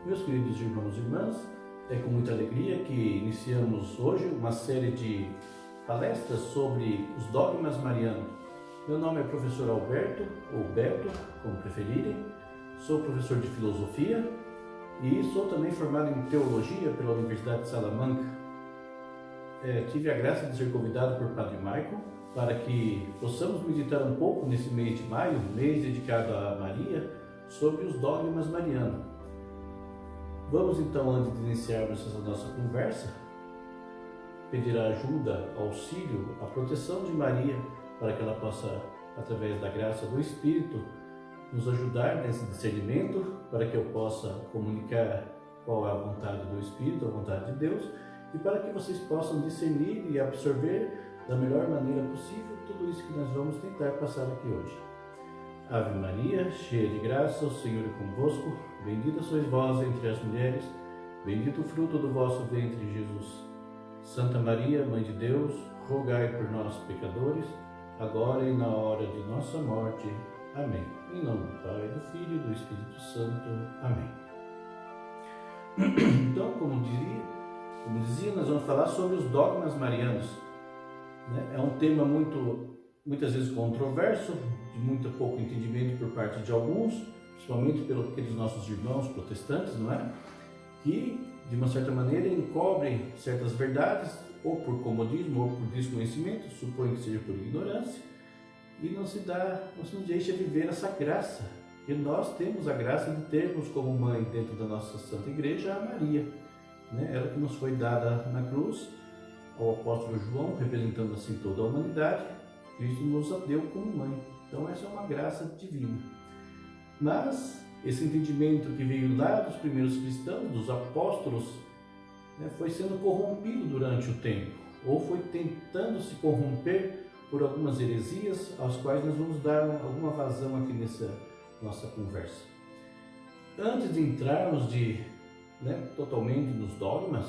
Meus queridos irmãos e irmãs, é com muita alegria que iniciamos hoje uma série de palestras sobre os dogmas marianos. Meu nome é professor Alberto, ou Beto, como preferirem. Sou professor de filosofia e sou também formado em teologia pela Universidade de Salamanca. Tive a graça de ser convidado por Padre Michael para que possamos meditar um pouco nesse mês de maio, mês dedicado a Maria, sobre os dogmas marianos. Vamos então, antes de iniciarmos essa nossa conversa, pedir a ajuda, auxílio, a proteção de Maria, para que ela possa, através da graça do Espírito, nos ajudar nesse discernimento, para que eu possa comunicar qual é a vontade do Espírito, a vontade de Deus, e para que vocês possam discernir e absorver da melhor maneira possível tudo isso que nós vamos tentar passar aqui hoje. Ave Maria, cheia de graça, o Senhor é convosco, bendita sois vós entre as mulheres, bendito o fruto do vosso ventre, Jesus. Santa Maria, Mãe de Deus, rogai por nós, pecadores, agora e na hora de nossa morte. Amém. Em nome do Pai, do Filho e do Espírito Santo. Amém. Então, como dizia, nós vamos falar sobre os dogmas marianos. É um tema muitas vezes controverso, de muito pouco entendimento por parte de alguns, principalmente pelos aqueles nossos irmãos protestantes, não é? Que, de uma certa maneira, encobrem certas verdades, ou por comodismo, ou por desconhecimento, supõe que seja por ignorância, e não se deixa viver essa graça. E nós temos a graça de termos como mãe dentro da nossa Santa Igreja a Maria, né? Ela que nos foi dada na cruz ao apóstolo João, representando assim toda a humanidade. Cristo nos a deu como mãe. Então essa é uma graça divina. Mas esse entendimento que veio lá dos primeiros cristãos, dos apóstolos, foi sendo corrompido durante o tempo, ou foi tentando se corromper por algumas heresias, às quais nós vamos dar alguma vazão aqui nessa nossa conversa. Antes de entrarmos totalmente nos dogmas,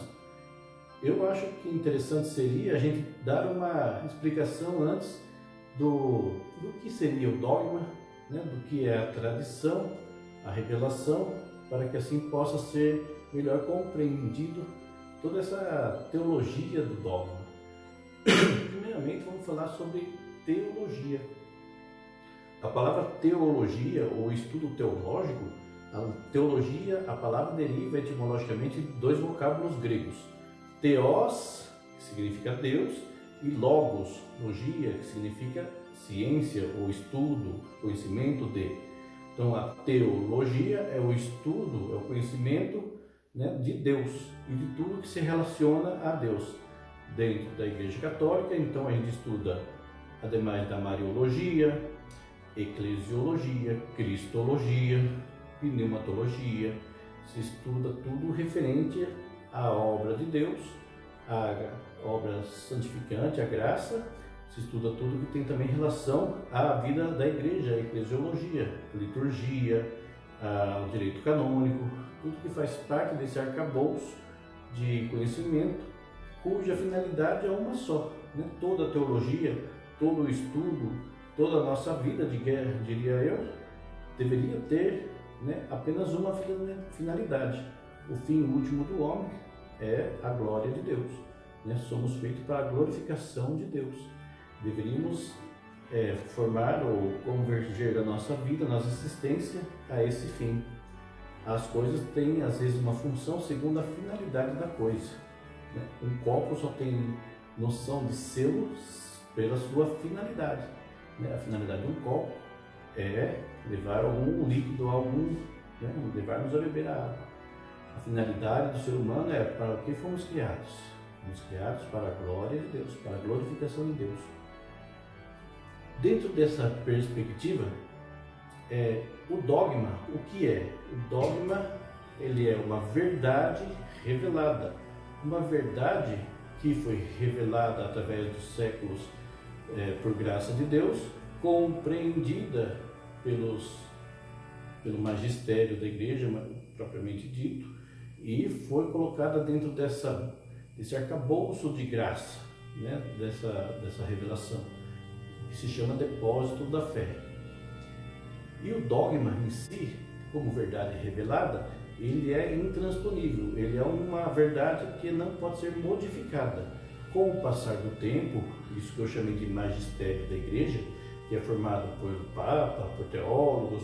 eu acho que interessante seria a gente dar uma explicação antes do que seria o dogma, do que é a tradição, a revelação, para que assim possa ser melhor compreendido toda essa teologia do dogma. Primeiramente, vamos falar sobre teologia. A palavra teologia, ou estudo teológico, a palavra deriva etimologicamente de dois vocábulos gregos. Theos, que significa Deus, e logos, logia, que significa ciência ou estudo, conhecimento de. Então, a teologia é o estudo, é o conhecimento de Deus e de tudo que se relaciona a Deus. Dentro da Igreja Católica, então, a gente estuda, ademais da Mariologia, Eclesiologia, Cristologia, Pneumatologia, se estuda tudo referente à obra de Deus, a obra santificante, a graça, se estuda tudo que tem também relação à vida da igreja, a eclesiologia, a liturgia, o direito canônico, tudo que faz parte desse arcabouço de conhecimento, cuja finalidade é uma só. Toda a teologia, todo o estudo, toda a nossa vida, diria eu, deveria ter apenas uma finalidade. O fim último do homem é a glória de Deus. Somos feitos para a glorificação de Deus. Deveríamos formar ou converger a nossa vida, a nossa existência a esse fim. As coisas têm, às vezes, uma função segundo a finalidade da coisa. Um copo só tem noção de selo pela sua finalidade. A finalidade de um copo é levar algum líquido, levar-nos a beber a água. A finalidade do ser humano é para o que fomos criados. Fomos criados para a glória de Deus, para a glorificação de Deus. Dentro dessa perspectiva, o dogma, o que é? O dogma, ele é uma verdade revelada. Uma verdade que foi revelada através dos séculos por graça de Deus, compreendida pelo magistério da igreja, propriamente dito, e foi colocada dentro desse arcabouço de graça, dessa revelação, que se chama depósito da fé. E o dogma em si, como verdade revelada, ele é intransponível, ele é uma verdade que não pode ser modificada. Com o passar do tempo, isso que eu chamei de magistério da igreja, que é formado por Papa, por teólogos,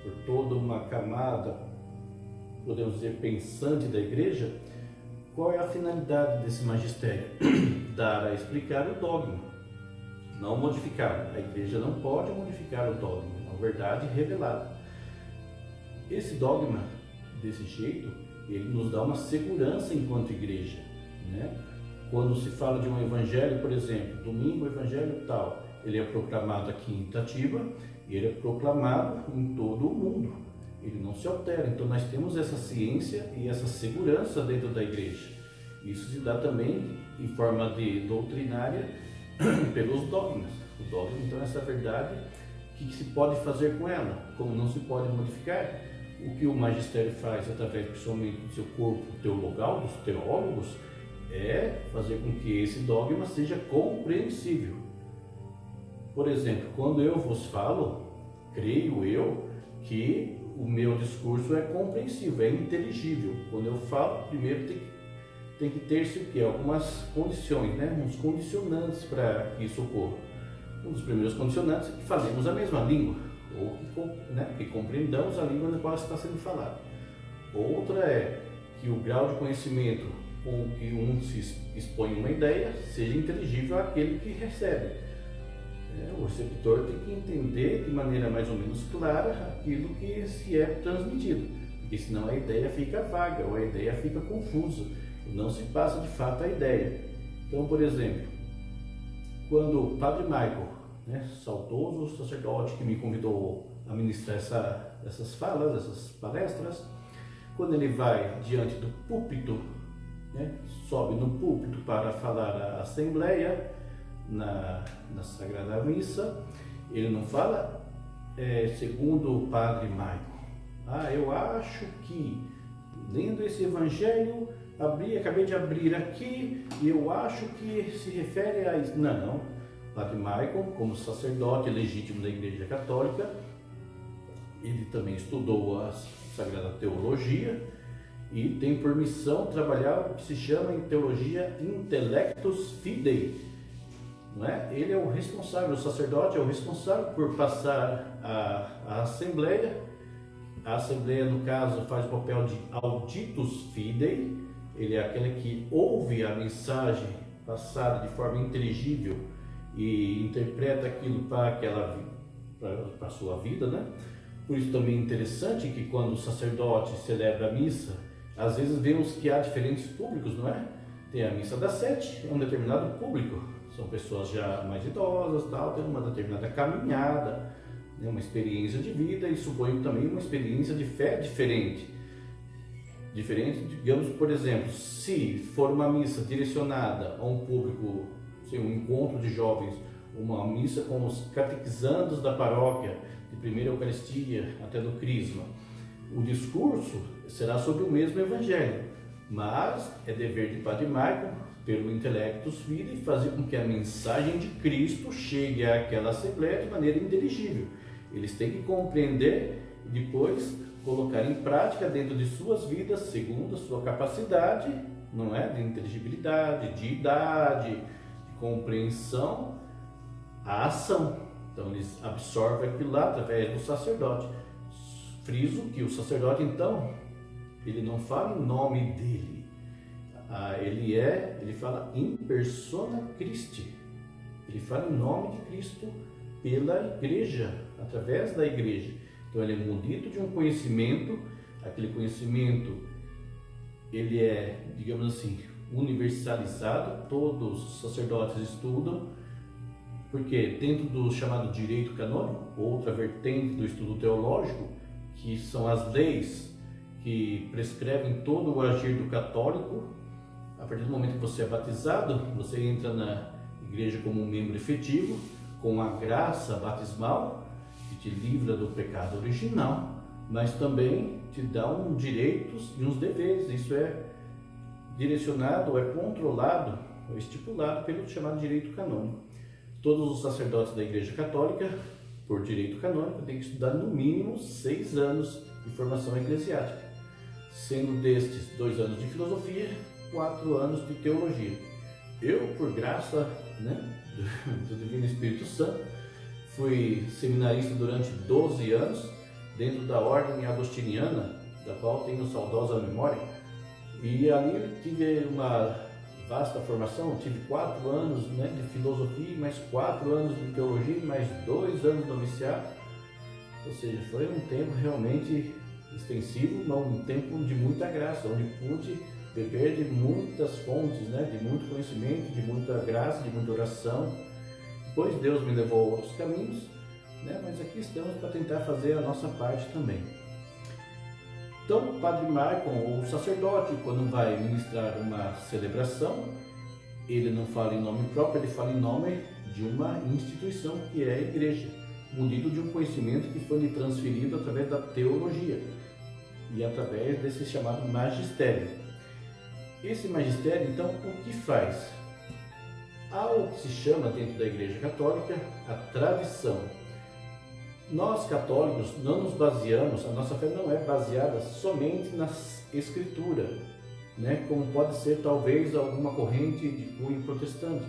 por toda uma camada, podemos dizer, pensante da igreja, qual é a finalidade desse magistério? Dar a explicar o dogma, não modificar. A igreja não pode modificar o dogma, é uma verdade revelada. Esse dogma, desse jeito, ele nos dá uma segurança enquanto igreja, né? Quando se fala de um evangelho, por exemplo, domingo o evangelho tal, ele é proclamado aqui em Itatiba e ele é proclamado em todo o mundo. Ele não se altera. Então nós temos essa ciência e essa segurança dentro da igreja. Isso se dá também em forma de doutrinária pelos dogmas. O dogma, então, é essa verdade que se pode fazer com ela, como não se pode modificar. O que o magistério faz através principalmente do seu corpo teologal, dos teólogos, é fazer com que esse dogma seja compreensível. Por exemplo, quando eu vos falo, creio eu que o meu discurso é compreensível, é inteligível. Quando eu falo, primeiro tem que ter-se o quê? Algumas condições, né? Uns condicionantes para que isso ocorra. Um dos primeiros condicionantes é que falemos a mesma língua, ou que compreendamos a língua na qual está sendo falada. Outra é que o grau de conhecimento com que um se expõe uma ideia seja inteligível àquele que recebe. O receptor tem que entender de maneira mais ou menos clara aquilo que se é transmitido, porque senão a ideia fica vaga ou a ideia fica confusa, e não se passa de fato a ideia. Então, por exemplo, quando o Padre Michael, saudoso sacerdote que me convidou a ministrar essas falas, essas palestras, quando ele vai diante do púlpito, sobe no púlpito para falar à Assembleia, na Sagrada Missa, ele não fala segundo o Padre Michael. Eu acho que, lendo esse Evangelho, acabei de abrir aqui, e eu acho que se refere a isso. Não. O Padre Michael, como sacerdote legítimo da Igreja Católica, ele também estudou a Sagrada Teologia e tem por missão trabalhar o que se chama em teologia intellectus fidei. Ele é o responsável, o sacerdote é o responsável por passar a Assembleia. A Assembleia, no caso, faz o papel de auditus fidei. Ele é aquele que ouve a mensagem passada de forma inteligível e interpreta aquilo para a sua vida, né? Por isso também é interessante que quando o sacerdote celebra a missa, às vezes vemos que há diferentes públicos, não é? Tem a missa das 7, é um determinado público. São pessoas já mais idosas, tem uma determinada caminhada, uma experiência de vida, e suponho também uma experiência de fé diferente. Digamos, por exemplo, se for uma missa direcionada a um público, um encontro de jovens, uma missa com os catequizandos da paróquia, de primeira Eucaristia até do Crisma, o discurso será sobre o mesmo Evangelho, mas é dever de Padre Michael, pelo Intellectus Fidei, fazer com que a mensagem de Cristo chegue àquela Assembleia de maneira inteligível. Eles têm que compreender e depois colocar em prática dentro de suas vidas, segundo a sua capacidade, não é? De inteligibilidade, de idade, de compreensão, a ação. Então eles absorvem aquilo lá através do sacerdote. Friso que o sacerdote, então, ele não fala em nome dele. Ele fala in persona Christi. Ele fala em nome de Cristo pela igreja, através da igreja. Então ele é munido de um conhecimento, aquele conhecimento, ele é, digamos assim, universalizado, todos os sacerdotes estudam, porque dentro do chamado direito canônico, outra vertente do estudo teológico, que são as leis que prescrevem todo o agir do católico. A partir do momento que você é batizado, você entra na igreja como um membro efetivo, com a graça batismal, que te livra do pecado original, mas também te dá uns direitos e uns deveres. Isso é direcionado, é controlado, é estipulado pelo chamado direito canônico. Todos os sacerdotes da Igreja Católica, por direito canônico, têm que estudar no mínimo 6 anos de formação eclesiástica. sendo destes 2 anos de filosofia, 4 anos de teologia. Eu, por graça, né, do Divino Espírito Santo, fui seminarista durante 12 anos, dentro da ordem agostiniana, da qual tenho saudosa memória, e ali tive uma vasta formação. Tive 4 anos, né, de filosofia, mais 4 anos de teologia, mais 2 anos de noviciado, ou seja, foi um tempo realmente extensivo, mas um tempo de muita graça, onde pude beber de muitas fontes, né, de muito conhecimento, de muita graça, de muita oração. Depois Deus me levou a outros caminhos, né, mas aqui estamos para tentar fazer a nossa parte também. Então, o Padre Marcon, o sacerdote, quando vai ministrar uma celebração, ele não fala em nome próprio, ele fala em nome de uma instituição que é a Igreja, munido de um conhecimento que foi lhe transferido através da teologia e através desse chamado magistério. Esse magistério, então, o que faz? Há o que se chama dentro da Igreja Católica a tradição. Nós católicos não nos baseamos, a nossa fé não é baseada somente na Escritura, né? Como pode ser talvez alguma corrente de cunho protestante.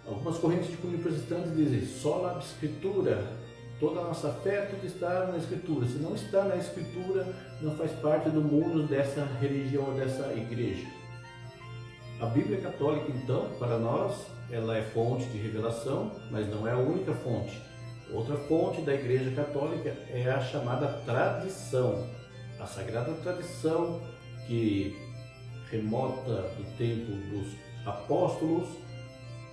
Algumas correntes de cunho protestante dizem sola Escritura, toda a nossa fé, tudo está na Escritura. Se não está na Escritura, não faz parte do mundo dessa religião, dessa igreja. A Bíblia Católica, então, para nós, ela é fonte de revelação, mas não é a única fonte. Outra fonte da Igreja Católica é a chamada tradição, a sagrada tradição que remota do tempo dos apóstolos,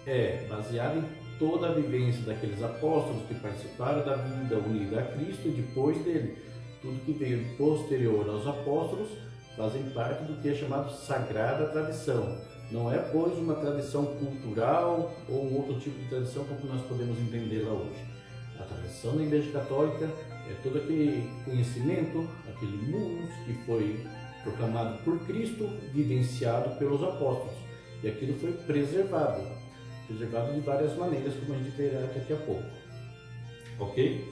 é baseada em toda a vivência daqueles apóstolos que participaram da vida unida a Cristo e depois dele. Tudo que veio posterior aos apóstolos fazem parte do que é chamado sagrada tradição. Não é, pois, uma tradição cultural ou um outro tipo de tradição como nós podemos entendê-la hoje. A tradição da Igreja Católica é todo aquele conhecimento, aquele munus que foi proclamado por Cristo, vivenciado pelos apóstolos. E aquilo foi preservado de várias maneiras, como a gente verá daqui a pouco. Ok?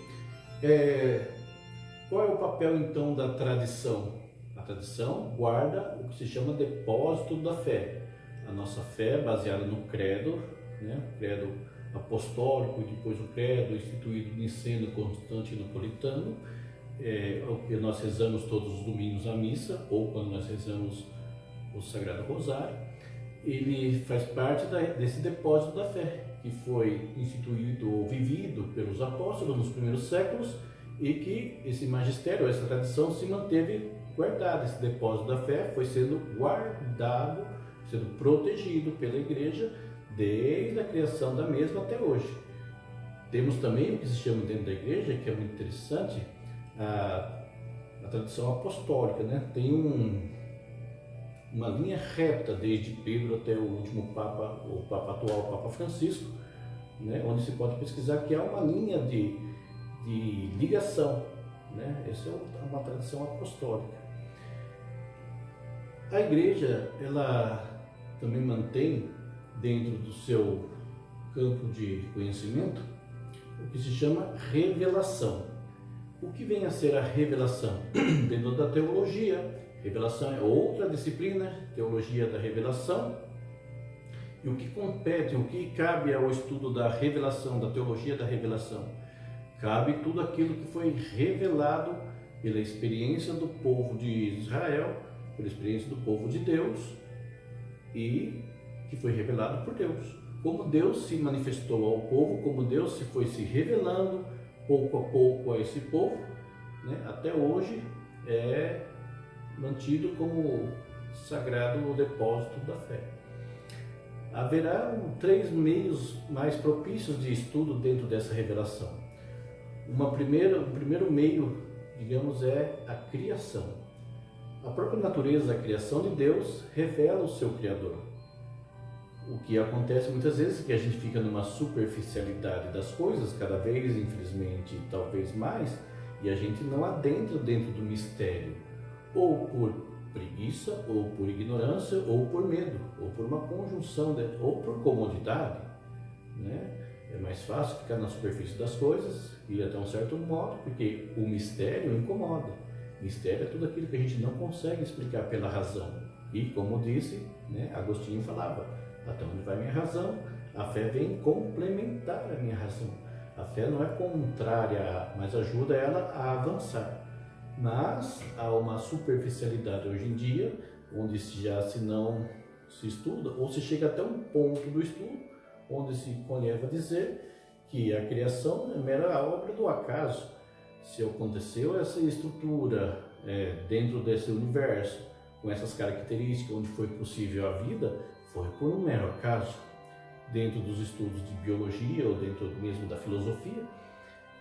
Qual é o papel, então, da tradição? A tradição guarda o que se chama depósito da fé. A nossa fé é baseada no credo, né? Credo apostólico, e depois o credo instituído niceno, constantinopolitano, o que nós rezamos todos os domingos à missa, ou quando nós rezamos o Sagrado Rosário. Ele faz parte desse depósito da fé, que foi instituído ou vivido pelos apóstolos nos primeiros séculos, e que esse magistério, essa tradição se manteve guardada. Esse depósito da fé foi sendo guardado, sendo protegido pela Igreja desde a criação da mesma até hoje. Temos também o que se chama dentro da Igreja, que é muito interessante, a tradição apostólica, né? Tem uma linha reta desde Pedro até o último Papa, o Papa atual, o Papa Francisco, né? Onde se pode pesquisar que há uma linha de ligação, né? Essa é uma tradição apostólica. A Igreja, ela também mantém dentro do seu campo de conhecimento o que se chama revelação. O que vem a ser a revelação? Dentro da teologia, revelação é outra disciplina, teologia da revelação. E o que compete, o que cabe ao estudo da revelação, da teologia da revelação? Cabe tudo aquilo que foi revelado pela experiência do povo de Israel, pela experiência do povo de Deus, e que foi revelado por Deus. Como Deus se manifestou ao povo, como Deus foi se revelando pouco a pouco a esse povo, né? Até hoje é mantido como sagrado o depósito da fé. Haverá 3 meios mais propícios de estudo dentro dessa revelação. O primeiro meio, digamos, é a criação. A própria natureza, a criação de Deus, revela o seu Criador. O que acontece muitas vezes é que a gente fica numa superficialidade das coisas, cada vez, infelizmente, talvez mais, e a gente não adentra dentro do mistério, ou por preguiça, ou por ignorância, ou por medo, ou por uma conjunção, ou por comodidade, né? É mais fácil ficar na superfície das coisas, e até um certo modo, porque o mistério incomoda. Mistério é tudo aquilo que a gente não consegue explicar pela razão. E como disse, né, Agostinho falava, até onde vai minha razão, a fé vem complementar a minha razão. A fé não é contrária, mas ajuda ela a avançar. Mas há uma superficialidade hoje em dia, onde se não se estuda, ou se chega até um ponto do estudo, onde se leva a dizer que a criação é mera obra do acaso. Se aconteceu essa estrutura dentro desse universo, com essas características, onde foi possível a vida, foi por um mero acaso. Dentro dos estudos de biologia ou dentro mesmo da filosofia,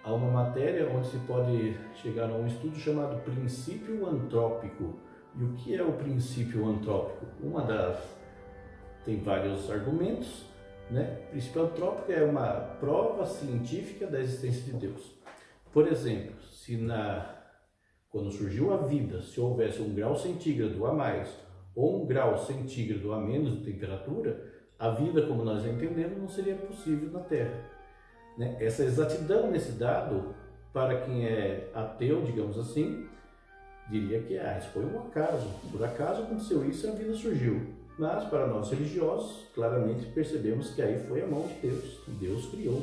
há uma matéria onde se pode chegar a um estudo chamado princípio antrópico. E o que é o princípio antrópico? Tem vários argumentos, né? O princípio antrópico é uma prova científica da existência de Deus. Por exemplo, quando surgiu a vida, se houvesse 1 grau centígrado a mais ou 1 grau centígrado a menos de temperatura, a vida, como nós já entendemos, não seria possível na Terra. Né? Essa exatidão nesse dado, para quem é ateu, digamos assim, diria que isso foi um acaso. Por acaso aconteceu isso e a vida surgiu. Mas, para nós religiosos, claramente percebemos que aí foi a mão de Deus. Deus criou.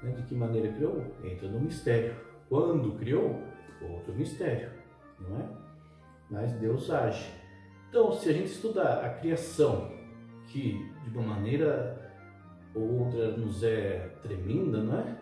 Né? De que maneira criou? Entra no mistério. Quando criou? Outro mistério. Não é? Mas Deus age. Então, se a gente estudar a criação, que de uma maneira ou outra nos é tremenda, não é?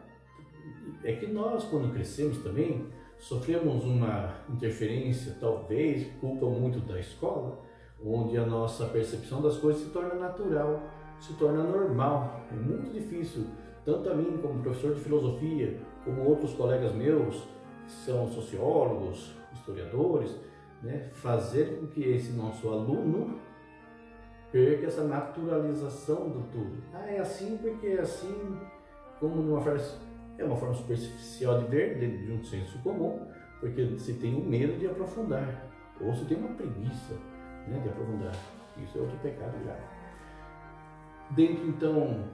É que nós, quando crescemos também, sofremos uma interferência, talvez, culpa muito da escola, onde a nossa percepção das coisas se torna natural, se torna normal. É muito difícil, tanto a mim como professor de filosofia, como outros colegas meus, que são sociólogos, historiadores, né, fazer com que esse nosso aluno perca essa naturalização do tudo. É assim porque é assim, como é uma forma superficial de ver, de um senso comum, porque se tem um medo de aprofundar, ou se tem uma preguiça, né, de aprofundar. Isso é outro pecado já. Dentro então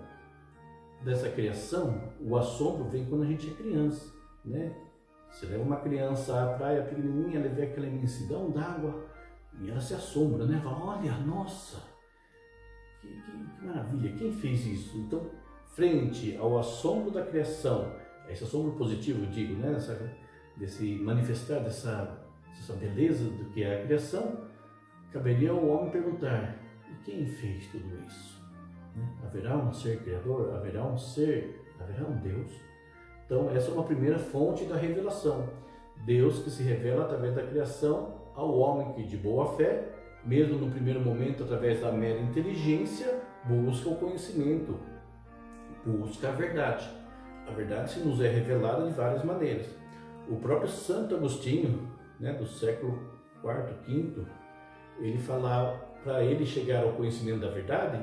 dessa criação, o assombro vem quando a gente é criança, né? Você leva uma criança à praia pequenininha, ela vê aquela imensidão d'água e ela se assombra, né? Fala, olha, nossa, que maravilha, quem fez isso? Então, frente ao assombro da criação, esse assombro positivo, eu digo, né? Desse manifestar dessa beleza do que é a criação, caberia ao homem perguntar, e quem fez tudo isso? Haverá um ser criador? Haverá um Deus? Então, essa é uma primeira fonte da revelação. Deus que se revela através da criação ao homem que, de boa fé, mesmo no primeiro momento, através da mera inteligência, busca o conhecimento, busca a verdade. A verdade se nos é revelada de várias maneiras. O próprio Santo Agostinho, né, do século IV, V, ele falava, para ele chegar ao conhecimento da verdade,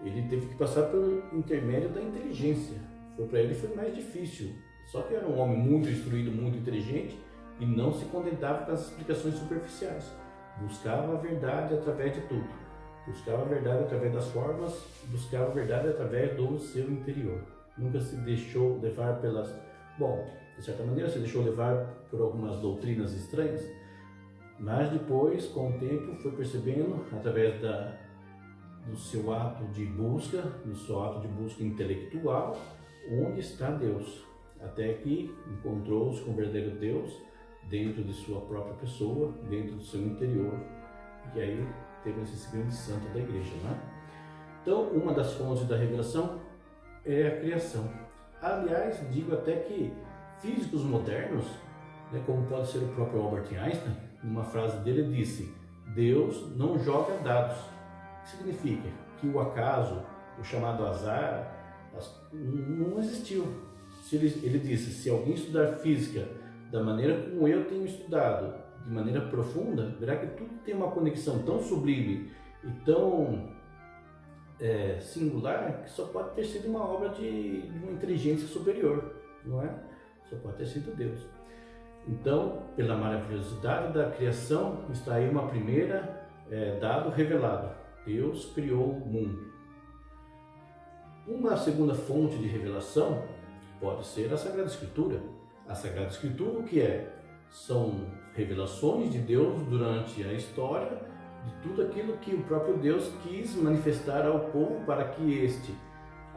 ele teve que passar pelo intermédio da inteligência. Para ele foi mais difícil. Só que era um homem muito instruído, muito inteligente e não se contentava com as explicações superficiais. Buscava a verdade através de tudo. Buscava a verdade através das formas, buscava a verdade através do seu interior. Nunca se deixou levar de certa maneira se deixou levar por algumas doutrinas estranhas, mas depois, com o tempo, foi percebendo através do seu ato de busca, do seu ato de busca intelectual, onde está Deus, até que encontrou-se com o verdadeiro Deus dentro de sua própria pessoa, dentro do seu interior, e aí teve esse grande santo da igreja, né? Então, uma das fontes da revelação é a criação. Aliás, digo até que físicos modernos, né, como pode ser o próprio Albert Einstein, numa frase dele disse, Deus não joga dados. O que significa? Que o acaso, o chamado azar, não existiu. Ele disse, se alguém estudar física da maneira como eu tenho estudado, de maneira profunda, verá que tudo tem uma conexão tão sublime e tão singular que só pode ter sido uma obra de uma inteligência superior, não é? Só pode ter sido Deus. Então, pela maravilhosidade da criação, está aí uma primeira dado revelado. Deus criou o mundo. Uma segunda fonte de revelação pode ser a Sagrada Escritura. A Sagrada Escritura, o que é? São revelações de Deus durante a história, de tudo aquilo que o próprio Deus quis manifestar ao povo para que este,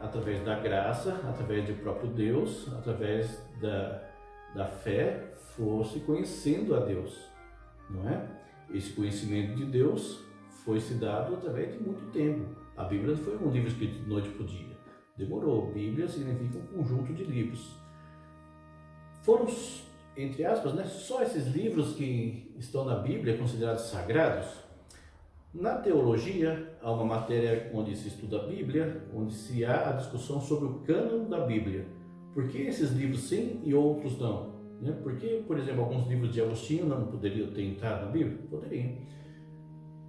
através da graça, através do próprio Deus, através da fé, fosse conhecendo a Deus, não é? Esse conhecimento de Deus foi se dado através de muito tempo. A Bíblia não foi um livro escrito de noite para o dia. Demorou. Bíblia significa um conjunto de livros. Foram, entre aspas, né, só esses livros que estão na Bíblia considerados sagrados? Na teologia, há uma matéria onde se estuda a Bíblia, onde se há a discussão sobre o cânon da Bíblia. Por que esses livros sim e outros não? Por que, por exemplo, alguns livros de Agostinho não poderiam ter entrado na Bíblia? Poderiam.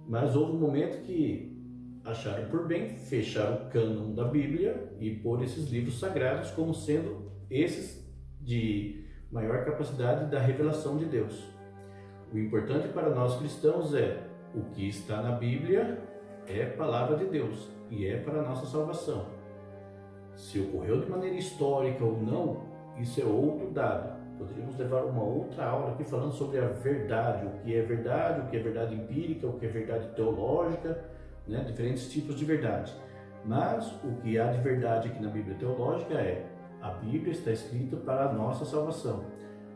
Mas houve um momento que acharam por bem fechar o cânon da Bíblia e pôr esses livros sagrados como sendo esses de maior capacidade da revelação de Deus. O importante para nós cristãos é o que está na Bíblia é palavra de Deus e é para a nossa salvação. Se ocorreu de maneira histórica ou não, isso é outro dado. Poderíamos levar uma outra aula aqui falando sobre a verdade, o que é verdade empírica, o que é verdade teológica, né? Diferentes tipos de verdade. Mas o que há de verdade aqui na Bíblia teológica é a Bíblia está escrita para a nossa salvação.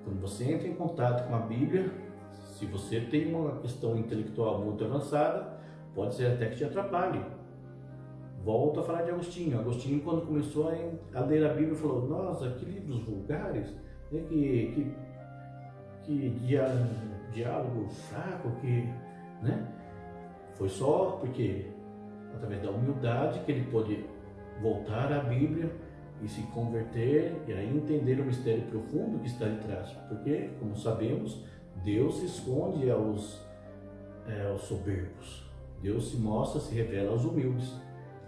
Quando você entra em contato com a Bíblia, se você tem uma questão intelectual muito avançada, pode ser até que te atrapalhe. Volto a falar de Agostinho. Agostinho, quando começou a ler a Bíblia, falou: nossa, que livros vulgares, né? que diálogo fraco, né? Foi só porque, através da humildade, que ele pôde voltar à Bíblia e se converter e aí entender o mistério profundo que está de trás. Porque, como sabemos, Deus se esconde aos soberbos. Deus se mostra, se revela aos humildes.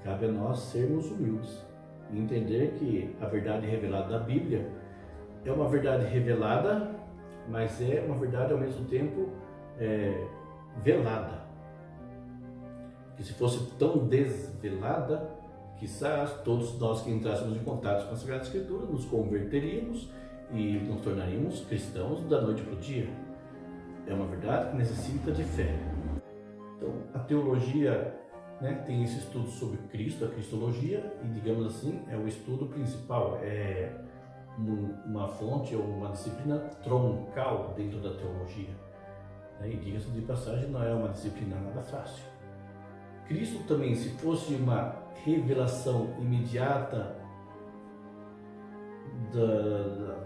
Cabe a nós sermos humildes e entender que a verdade revelada da Bíblia é uma verdade revelada, mas é uma verdade ao mesmo tempo velada. Que se fosse tão desvelada, quizás todos nós que entrássemos em contato com a Sagrada Escritura nos converteríamos e nos tornaríamos cristãos da noite para o dia. É uma verdade que necessita de fé. Então, a teologia, né, tem esse estudo sobre Cristo, a cristologia, e digamos assim, é o estudo principal, é uma fonte ou uma disciplina troncal dentro da teologia. E diga-se de passagem, não é uma disciplina nada fácil. Cristo também, se fosse uma revelação imediata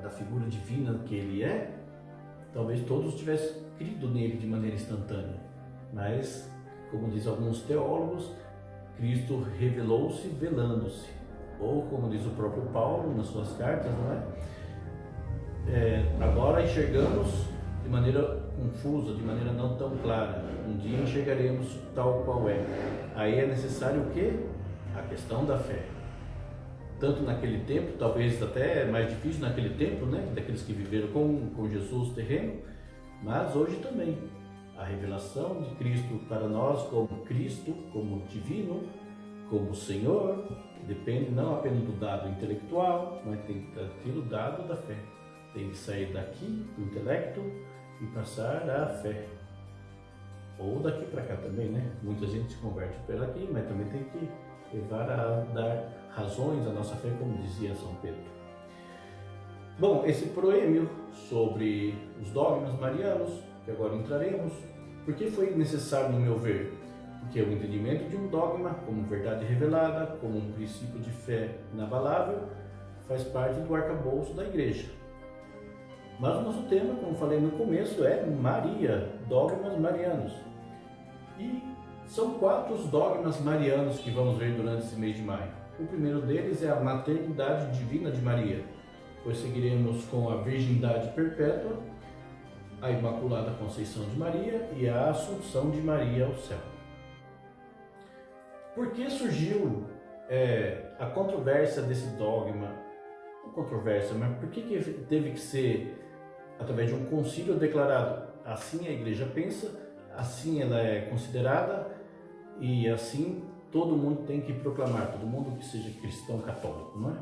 da figura divina que ele é, talvez todos tivessem crido nele de maneira instantânea. Mas, como diz alguns teólogos, Cristo revelou-se velando-se. Ou, como diz o próprio Paulo nas suas cartas, não é? Agora enxergamos de maneira confusa, de maneira não tão clara. Um dia enxergaremos tal qual é. Aí é necessário o quê? A questão da fé. Tanto naquele tempo, talvez até mais difícil naquele tempo, né? Daqueles que viveram com Jesus terreno, mas hoje também. A revelação de Cristo para nós como Cristo, como divino, como Senhor, depende não apenas do dado intelectual, mas tem que ter o dado da fé. Tem que sair daqui, do intelecto, e passar à fé. Ou daqui para cá também, né? Muita gente se converte por aqui, mas também tem que levar a dar razões à nossa fé, como dizia São Pedro. Bom, esse proêmio sobre os dogmas marianos, que agora entraremos, por que foi necessário, no meu ver? Porque o entendimento de um dogma como verdade revelada, como um princípio de fé inabalável, faz parte do arcabouço da Igreja. Mas o nosso tema, como falei no começo, é Maria, dogmas marianos. E são 4 os dogmas marianos que vamos ver durante esse mês de maio. O primeiro deles é a maternidade divina de Maria, pois seguiremos com a virgindade perpétua, a Imaculada Conceição de Maria e a Assunção de Maria ao céu. Por que surgiu a controvérsia desse dogma? Não controvérsia, mas por que teve que ser através de um concílio declarado? Assim a Igreja pensa, assim ela é considerada e assim todo mundo tem que proclamar, todo mundo que seja cristão católico, não é?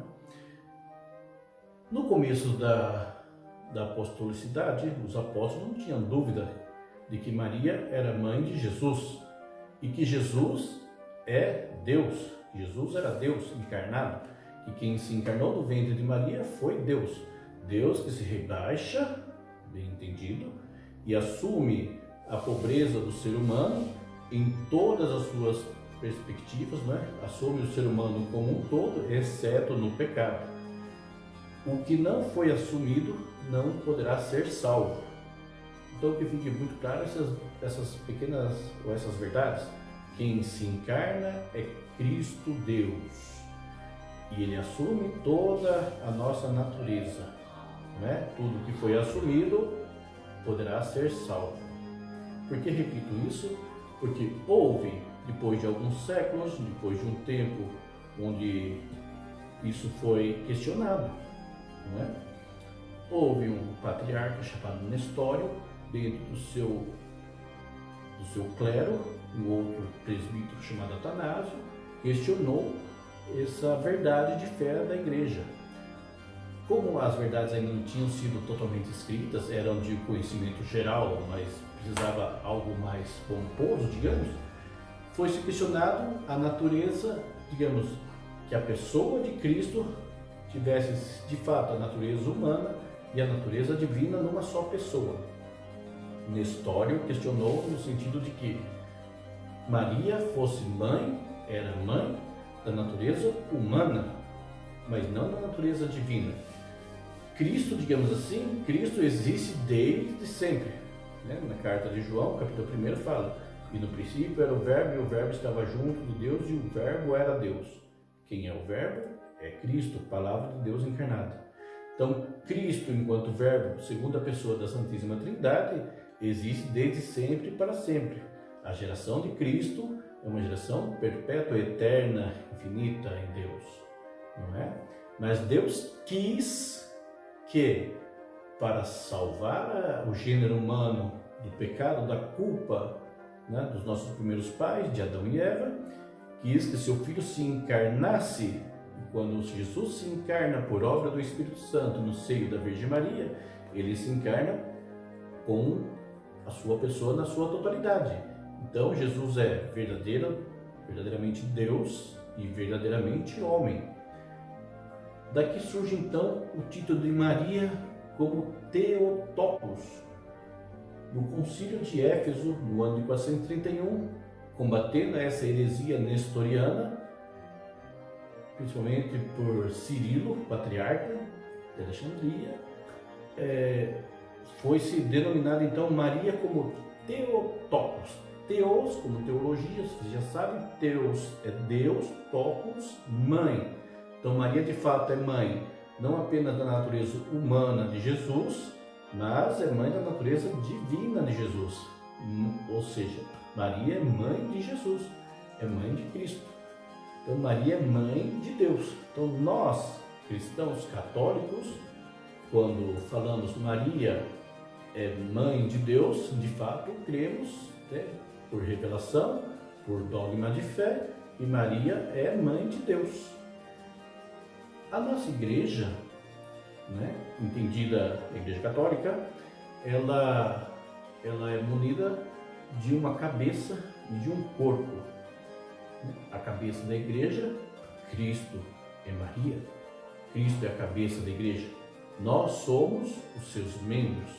No começo da apostolicidade, os apóstolos não tinham dúvida de que Maria era mãe de Jesus e que Jesus é Deus. Jesus era Deus encarnado, e quem se encarnou do ventre de Maria foi Deus. Deus que se rebaixa, bem entendido, e assume a pobreza do ser humano em todas as suas perspectivas, né? Assume o ser humano como um todo, exceto no pecado. O que não foi assumido não poderá ser salvo. Então, que fique muito claro essas pequenas, ou essas verdades. Quem se encarna é Cristo Deus, e Ele assume toda a nossa natureza, né? Tudo que foi assumido poderá ser salvo. Por que repito isso? Porque houve, depois de alguns séculos, depois de um tempo onde isso foi questionado, não é? Houve um patriarca chamado Nestório, dentro do seu clero, um outro presbítero chamado Atanásio, questionou essa verdade de fé da igreja. Como as verdades ainda não tinham sido totalmente escritas, eram de conhecimento geral, mas precisava algo mais pomposo, digamos, foi-se questionado a natureza, digamos, que a pessoa de Cristo tivesse de fato a natureza humana e a natureza divina numa só pessoa. Nestório questionou no sentido de que Maria fosse mãe, era mãe da natureza humana, mas não da natureza divina. Cristo, digamos assim, Cristo existe desde sempre, né? Na carta de João, capítulo 1, fala: e no princípio era o Verbo, e o Verbo estava junto de Deus, e o Verbo era Deus. Quem é o Verbo? É Cristo, palavra de Deus encarnada. Então, Cristo, enquanto Verbo, segunda pessoa da Santíssima Trindade, existe desde sempre e para sempre. A geração de Cristo é uma geração perpétua, eterna, infinita em Deus, não é? Mas Deus quis que, para salvar o gênero humano do pecado, da culpa, né, dos nossos primeiros pais, de Adão e Eva, quis que seu Filho se encarnasse. E quando Jesus se encarna por obra do Espírito Santo no seio da Virgem Maria, ele se encarna com a sua pessoa na sua totalidade. Então Jesus é verdadeiramente Deus e verdadeiramente homem. Daqui surge então o título de Maria como Theotokos. No Concílio de Éfeso, no ano de 431, combatendo essa heresia nestoriana, principalmente por Cirilo, patriarca de Alexandria, foi-se denominada então Maria como Theotokos. Theos, como teologia, vocês já sabem, Theos é Deus, Tokos, mãe. Então Maria de fato é mãe, não apenas da natureza humana de Jesus, mas é mãe da natureza divina de Jesus. Ou seja, Maria é mãe de Jesus, é mãe de Cristo. Então Maria é mãe de Deus. Então nós, cristãos católicos, quando falamos Maria é mãe de Deus, de fato cremos, né, por revelação, por dogma de fé, e Maria é mãe de Deus. A nossa igreja, né, entendida a Igreja Católica, ela é munida de uma cabeça e de um corpo. A cabeça da igreja, Cristo é Maria, Cristo é a cabeça da igreja. Nós somos os seus membros.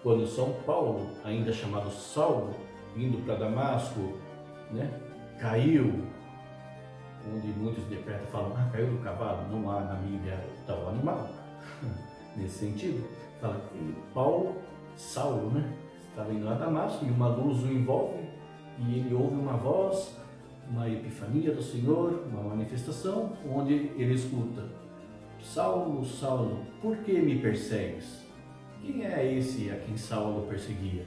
Quando São Paulo, ainda chamado Saulo, indo para Damasco, né, caiu, onde muitos interpretam falam, caiu do cavalo, não há na Bíblia tal animal, nesse sentido, fala que Saulo, né, estava indo a Damasco e uma luz o envolve e ele ouve uma voz, uma epifania do Senhor, uma manifestação, onde ele escuta: Saulo, Saulo, por que me persegues? Quem é esse a quem Saulo perseguia?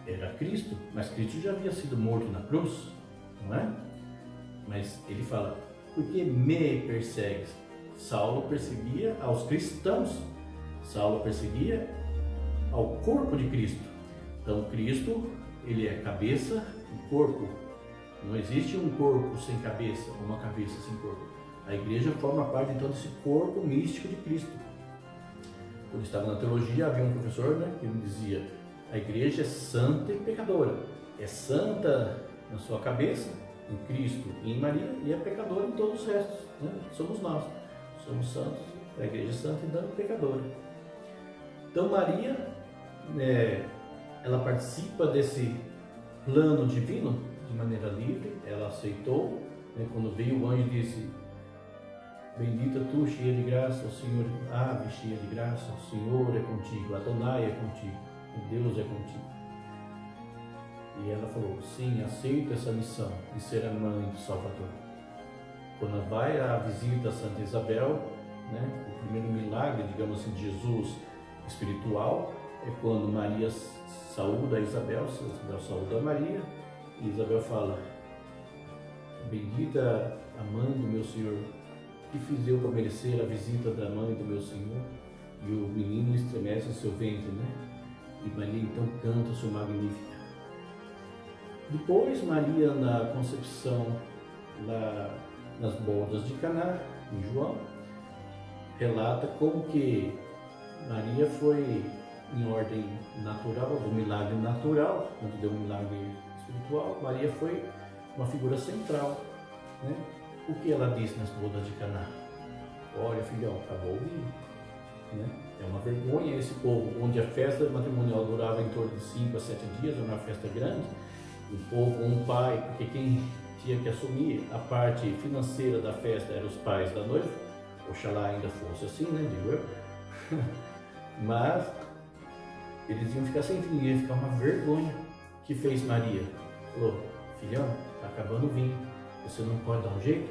Era Cristo, mas Cristo já havia sido morto na cruz, não é? Mas ele fala: por que me persegues? Saulo perseguia aos cristãos, Saulo perseguia ao corpo de Cristo. Então Cristo, ele é cabeça e corpo. Não existe um corpo sem cabeça, ou uma cabeça sem corpo. A igreja forma parte então desse corpo místico de Cristo. Quando estava na teologia, havia um professor, né, que me dizia: a igreja é santa e pecadora. É santa na sua cabeça, em Cristo e em Maria, e é pecadora em todos os restos, né? Somos nós. Somos santos, a igreja é santa e não pecadora. Então Maria, ela participa desse plano divino de maneira livre, ela aceitou, né? Quando veio o anjo e disse: bendita tu, cheia de graça, o Senhor, ave cheia de graça, o Senhor é contigo, Adonai é contigo, o Deus é contigo. E ela falou: sim, aceito essa missão de ser a mãe do Salvador. Quando vai à visita a Santa Isabel, né, o primeiro milagre, digamos assim, de Jesus espiritual, é quando Maria saúda Isabel saúda Maria, e Isabel fala: bendita a mãe do meu Senhor, que fiz eu para merecer a visita da mãe do meu Senhor? E o menino estremece em seu ventre, né? E Maria então canta sua magnífica. Depois Maria, na concepção, nas bodas de Caná, em João, relata como que Maria foi em ordem natural, do milagre natural, quando deu um milagre espiritual. Maria foi uma figura central, né? O que ela disse nas bodas de Caná? Olha, filhão, acabou o vinho, né? É uma vergonha esse povo, onde a festa matrimonial durava em torno de 5 a 7 dias, era uma festa grande, o povo, um pai, porque quem tinha que assumir a parte financeira da festa eram os pais da noiva, oxalá ainda fosse assim, né, digo eu. Mas eles iam ficar sem vinho, ia ficar uma vergonha. O que fez Maria? Falou: filhão, está acabando o vinho, você não pode dar um jeito?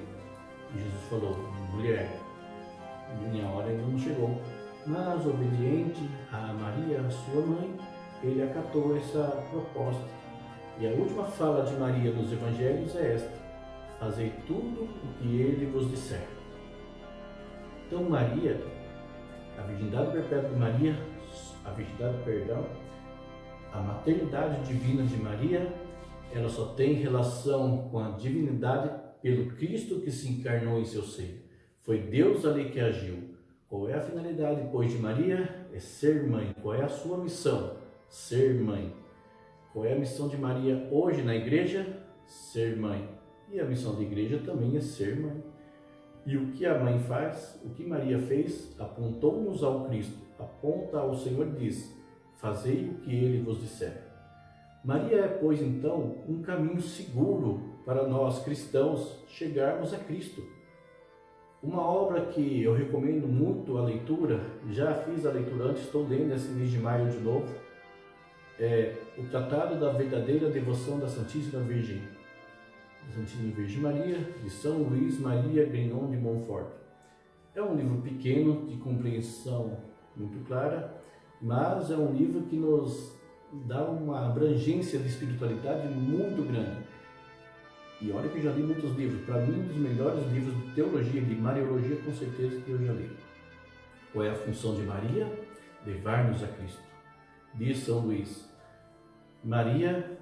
E Jesus falou: mulher, minha hora ainda não chegou. Mas, obediente a Maria, sua mãe, ele acatou essa proposta. E a última fala de Maria nos evangelhos é esta: fazei tudo o que ele vos disser. Então Maria, a virgindade perpétua de Maria, a maternidade divina de Maria, ela só tem relação com a divindade pelo Cristo que se encarnou em seu seio. Foi Deus ali que agiu. Qual é a finalidade, pois, de Maria? É ser mãe. Qual é a sua missão? Ser mãe. Qual é a missão de Maria hoje na igreja? Ser mãe. E a missão da igreja também é ser mãe. E o que a mãe faz, o que Maria fez, apontou-nos ao Cristo, aponta ao Senhor e diz: fazei o que ele vos disser. Maria é, pois, então, um caminho seguro para nós cristãos chegarmos a Cristo. Uma obra que eu recomendo muito a leitura, já fiz a leitura antes, estou lendo esse mês de maio de novo, é o Tratado da Verdadeira Devoção da Santíssima Virgem Maria, de São Luís Maria Grignon de Montfort. É um livro pequeno, de compreensão muito clara, mas é um livro que nos dá uma abrangência de espiritualidade muito grande. E olha que eu já li muitos livros, para mim um dos melhores livros de teologia, de mariologia, com certeza que eu já li. Qual é a função de Maria? Levar-nos a Cristo. Diz São Luís: Maria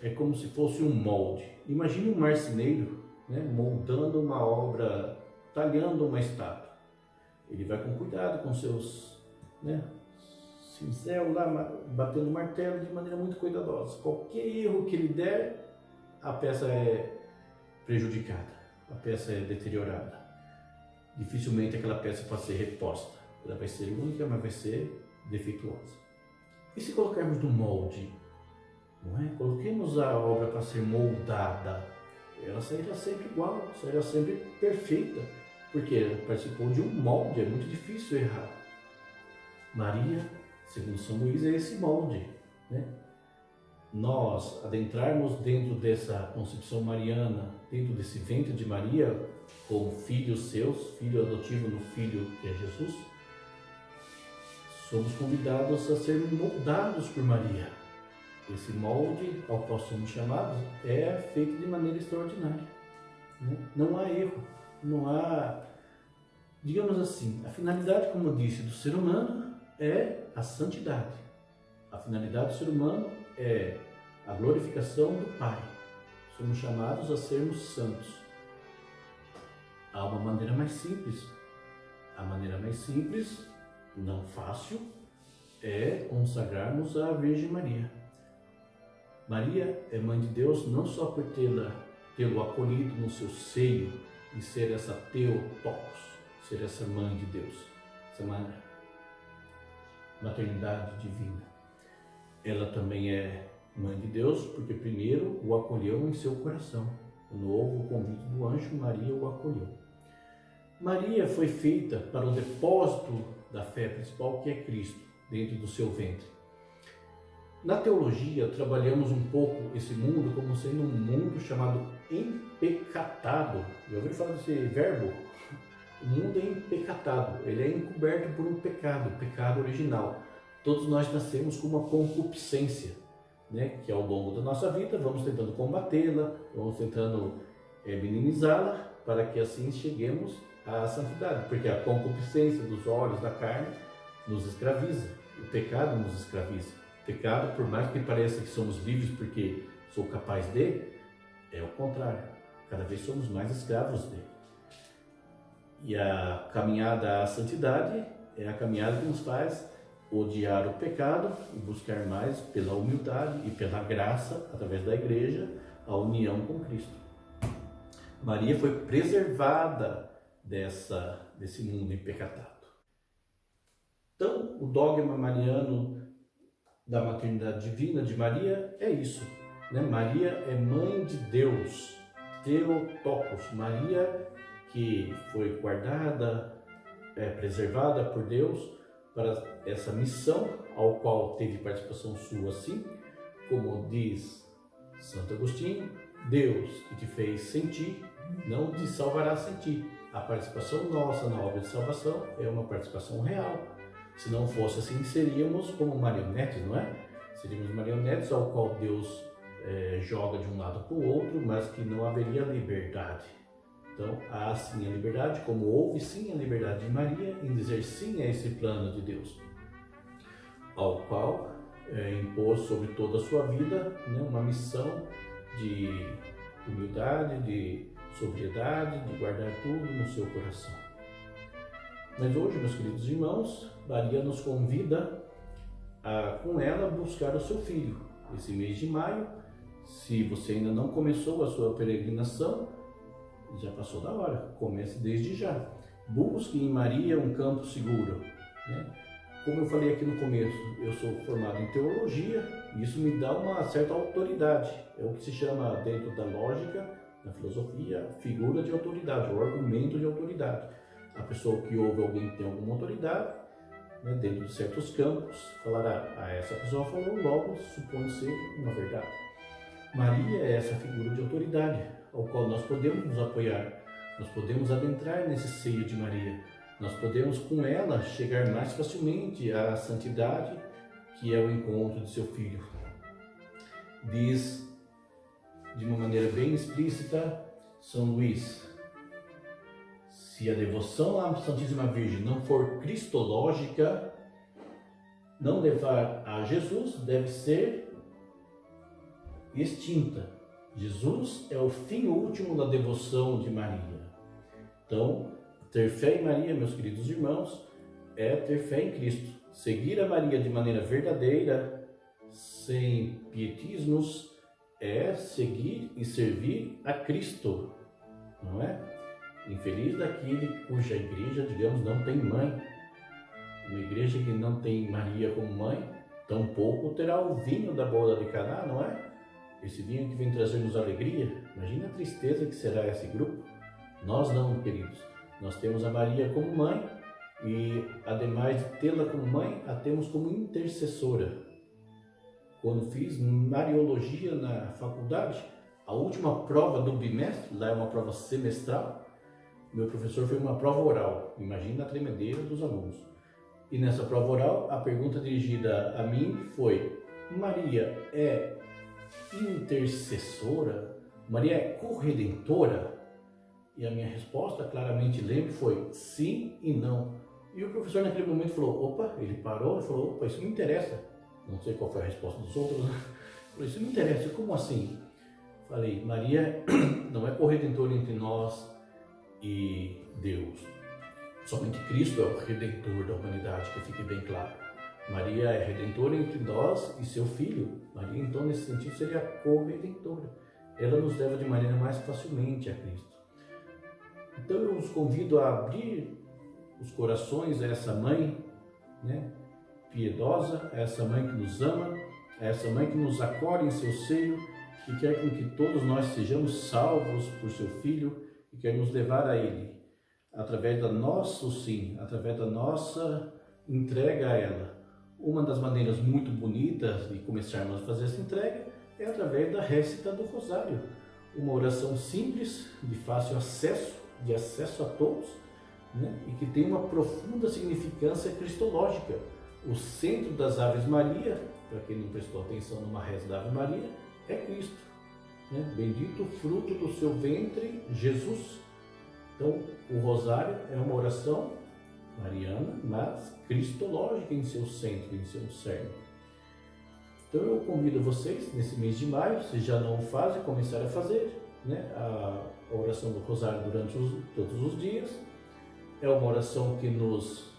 é como se fosse um molde. Imagine um marceneiro, né, moldando uma obra, talhando uma estátua. Ele vai com cuidado com seus, né, cincel lá, batendo martelo de maneira muito cuidadosa. Qualquer erro que ele der, a peça é prejudicada, a peça é deteriorada. Dificilmente aquela peça pode ser reposta. Ela vai ser única, mas vai ser defeituosa. E se colocarmos no molde, não é? Coloquemos a obra para ser moldada, ela sairá sempre igual, sairá sempre perfeita, porque ela participou de um molde, é muito difícil errar. Maria, segundo São Luís, é esse molde, né? Nós adentrarmos dentro dessa concepção mariana, dentro desse ventre de Maria, como filhos seus, filho adotivo no Filho que é Jesus, somos convidados a sermos moldados por Maria. Esse molde ao qual somos chamados é feito de maneira extraordinária, né? Não há erro, não há, digamos assim, a finalidade, como eu disse, do ser humano é a santidade. A finalidade do ser humano é a glorificação do Pai. Somos chamados a sermos santos. Há uma maneira mais simples. A maneira mais simples, não fácil é consagrarmos a Virgem Maria. Maria é Mãe de Deus não só por tê-lo acolhido no seu seio e ser essa Theotokos, ser essa Mãe de Deus, essa maternidade divina. Ela também é Mãe de Deus porque primeiro o acolheu em seu coração. Quando houve o convite do anjo, Maria o acolheu. Maria foi feita para o depósito da fé principal, que é Cristo, dentro do seu ventre. Na teologia, trabalhamos um pouco esse mundo como sendo um mundo chamado empecatado. Já ouviu falar desse verbo? O mundo é empecatado, ele é encoberto por um pecado, o pecado original. Todos nós nascemos com uma concupiscência, né? Que ao longo da nossa vida vamos tentando combatê-la, vamos tentando minimizá-la, para que assim cheguemos à santidade, porque a concupiscência dos olhos, da carne, nos escraviza, o pecado nos escraviza. O pecado, por mais que pareça que somos livres porque sou capaz de, é o contrário, cada vez somos mais escravos dele. E a caminhada à santidade é a caminhada que nos faz odiar o pecado e buscar mais pela humildade e pela graça, através da igreja, a união com Cristo. Maria foi preservada desse mundo empecatado. Então, o dogma mariano da maternidade divina de Maria é isso, né? Maria é Mãe de Deus, Theotokos, Maria que foi guardada, preservada por Deus para essa missão, ao qual teve participação sua, assim como diz Santo Agostinho: Deus que te fez sentir, não te salvará sem ti. A participação nossa na obra de salvação é uma participação real. Se não fosse assim, seríamos como marionetes, não é? Seríamos marionetes ao qual Deus joga de um lado para o outro, mas que não haveria liberdade. Então, há sim a liberdade, como houve sim a liberdade de Maria em dizer sim a esse plano de Deus, ao qual impôs sobre toda a sua vida, né, uma missão de humildade, de sobriedade, de guardar tudo no seu coração. Mas hoje, meus queridos irmãos, Maria nos convida a, com ela, buscar o seu filho. Esse mês de maio, se você ainda não começou a sua peregrinação, já passou da hora, comece desde já. Busque em Maria um campo seguro, né? Como eu falei aqui no começo, eu sou formado em teologia e isso me dá uma certa autoridade. É o que se chama, dentro da lógica, na filosofia, figura de autoridade, o argumento de autoridade. A pessoa que ouve alguém que tem alguma autoridade, né, dentro de certos campos, falará: essa pessoa falou, logo supõe ser uma verdade. Maria é essa figura de autoridade, ao qual nós podemos nos apoiar, nós podemos adentrar nesse seio de Maria, nós podemos com ela chegar mais facilmente à santidade, que é o encontro de seu Filho. Diz de uma maneira bem explícita São Luís: se a devoção à Santíssima Virgem não for cristológica, não levar a Jesus, deve ser extinta. Jesus é o fim último da devoção de Maria. Então, ter fé em Maria, meus queridos irmãos, é ter fé em Cristo. Seguir a Maria de maneira verdadeira, sem pietismos, é seguir e servir a Cristo, não é? Infeliz daquele cuja igreja, digamos, não tem mãe. Uma igreja que não tem Maria como mãe, tampouco terá o vinho da boda de Caná, não é? Esse vinho que vem trazer-nos alegria. Imagina a tristeza que será esse grupo. Nós não, queridos. Nós temos a Maria como mãe e, ademais de tê-la como mãe, a temos como intercessora. Quando fiz Mariologia na faculdade, a última prova do bimestre, lá é uma prova semestral, meu professor fez uma prova oral. Imagina a tremedeira dos alunos. E nessa prova oral, a pergunta dirigida a mim foi: Maria é intercessora? Maria é corredentora? E a minha resposta, claramente lembro, foi sim e não. E o professor naquele momento falou: opa, ele parou e falou: opa, isso me interessa. Não sei qual foi a resposta dos outros, né? Falei: isso me interessa, como assim? Falei: Maria não é corredentora entre nós e Deus. Somente Cristo é o Redentor da humanidade, que fique bem claro. Maria é redentora entre nós e seu Filho. Maria, então, nesse sentido, seria a co-redentora. Ela nos leva de maneira mais facilmente a Cristo. Então, eu os convido a abrir os corações a essa mãe, né, piedosa, a essa mãe que nos ama, a essa mãe que nos acolhe em seu seio, que quer com que todos nós sejamos salvos por seu Filho e quer nos levar a Ele, através do nosso sim, através da nossa entrega a ela. Uma das maneiras muito bonitas de começarmos a fazer essa entrega é através da récita do Rosário, uma oração simples, de fácil acesso, de acesso a todos, né? E que tem uma profunda significância cristológica. O centro das Aves Maria, para quem não prestou atenção numa reza da Ave Maria, é Cristo, né? Bendito o fruto do seu ventre, Jesus. Então, o Rosário é uma oração mariana, mas cristológica em seu centro, em seu cerne. Então, eu convido vocês, nesse mês de maio, se já não o fazem, começar a fazer, né, a oração do Rosário durante todos os dias. É uma oração que nos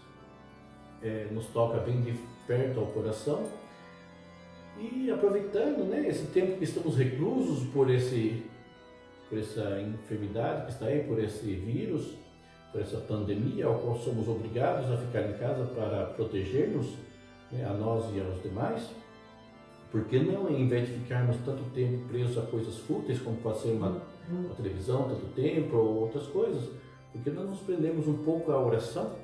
toca bem de perto ao coração. E aproveitando, né, esse tempo que estamos reclusos por essa enfermidade que está aí, por esse vírus, por essa pandemia, ao qual somos obrigados a ficar em casa para proteger-nos, né, a nós e aos demais, por que não, em vez de ficarmos tanto tempo presos a coisas fúteis, como pode ser uma televisão, tanto tempo, ou outras coisas, por que não nos prendemos um pouco à oração?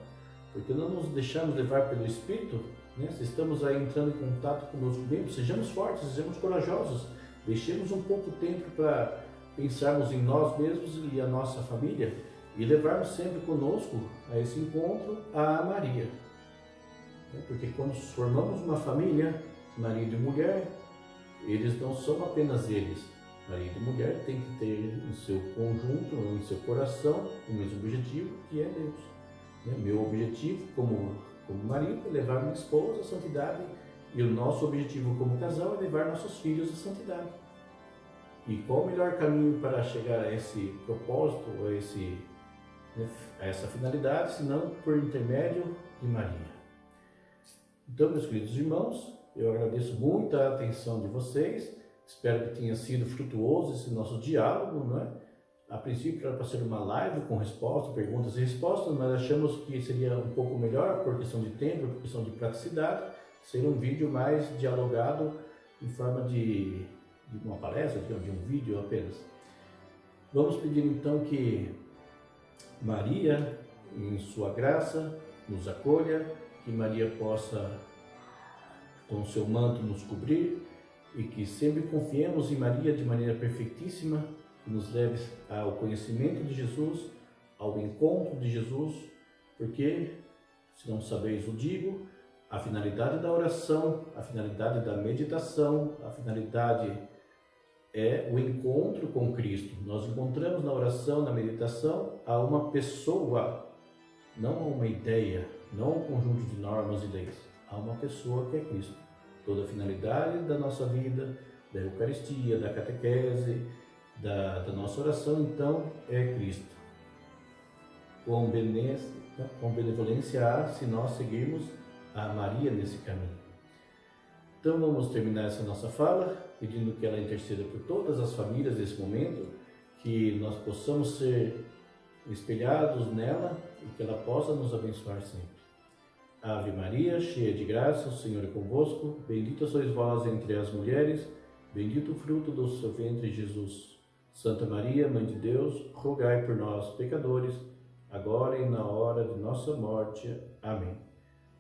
Por que não nos deixamos levar pelo Espírito? Né? Se estamos aí entrando em contato conosco mesmo, sejamos fortes, sejamos corajosos, deixemos um pouco tempo para pensarmos em nós mesmos e a nossa família e levarmos sempre conosco a esse encontro a Maria. Porque quando formamos uma família, marido e mulher, eles não são apenas eles. Marido e mulher têm que ter em seu conjunto, em seu coração, o mesmo objetivo, que é Deus. Meu objetivo como marido é levar minha esposa à santidade e o nosso objetivo como casal é levar nossos filhos à santidade. E qual o melhor caminho para chegar a esse propósito, a essa finalidade, senão por intermédio de Maria? Então, meus queridos irmãos, eu agradeço muito a atenção de vocês, espero que tenha sido frutuoso esse nosso diálogo, não é? A princípio era para ser uma live com respostas, perguntas e respostas, mas achamos que seria um pouco melhor, por questão de tempo, por questão de praticidade, ser um vídeo mais dialogado em forma de uma palestra, de um vídeo apenas. Vamos pedir então que Maria, em sua graça, nos acolha, que Maria possa, com o seu manto, nos cobrir e que sempre confiemos em Maria de maneira perfeitíssima, que nos leve ao conhecimento de Jesus, ao encontro de Jesus, porque, se não sabeis o digo, a finalidade da oração, a finalidade da meditação, a finalidade é o encontro com Cristo. Nós encontramos na oração, na meditação, a uma pessoa, não a uma ideia, não a um conjunto de normas e leis, a uma pessoa que é Cristo. Toda a finalidade da nossa vida, da Eucaristia, da catequese, da nossa oração, então, é Cristo. Com benevolência há se nós seguirmos a Maria nesse caminho. Então vamos terminar essa nossa fala, pedindo que ela interceda por todas as famílias desse momento, que nós possamos ser espelhados nela e que ela possa nos abençoar sempre. Ave Maria, cheia de graça, o Senhor é convosco, bendita sois vós entre as mulheres, bendito o fruto do seu ventre, Jesus. Santa Maria, Mãe de Deus, rogai por nós, pecadores, agora e na hora de nossa morte. Amém.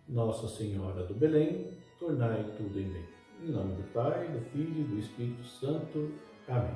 Nossa Senhora do Belém, tornai tudo em bem. Em nome do Pai, do Filho e do Espírito Santo. Amém.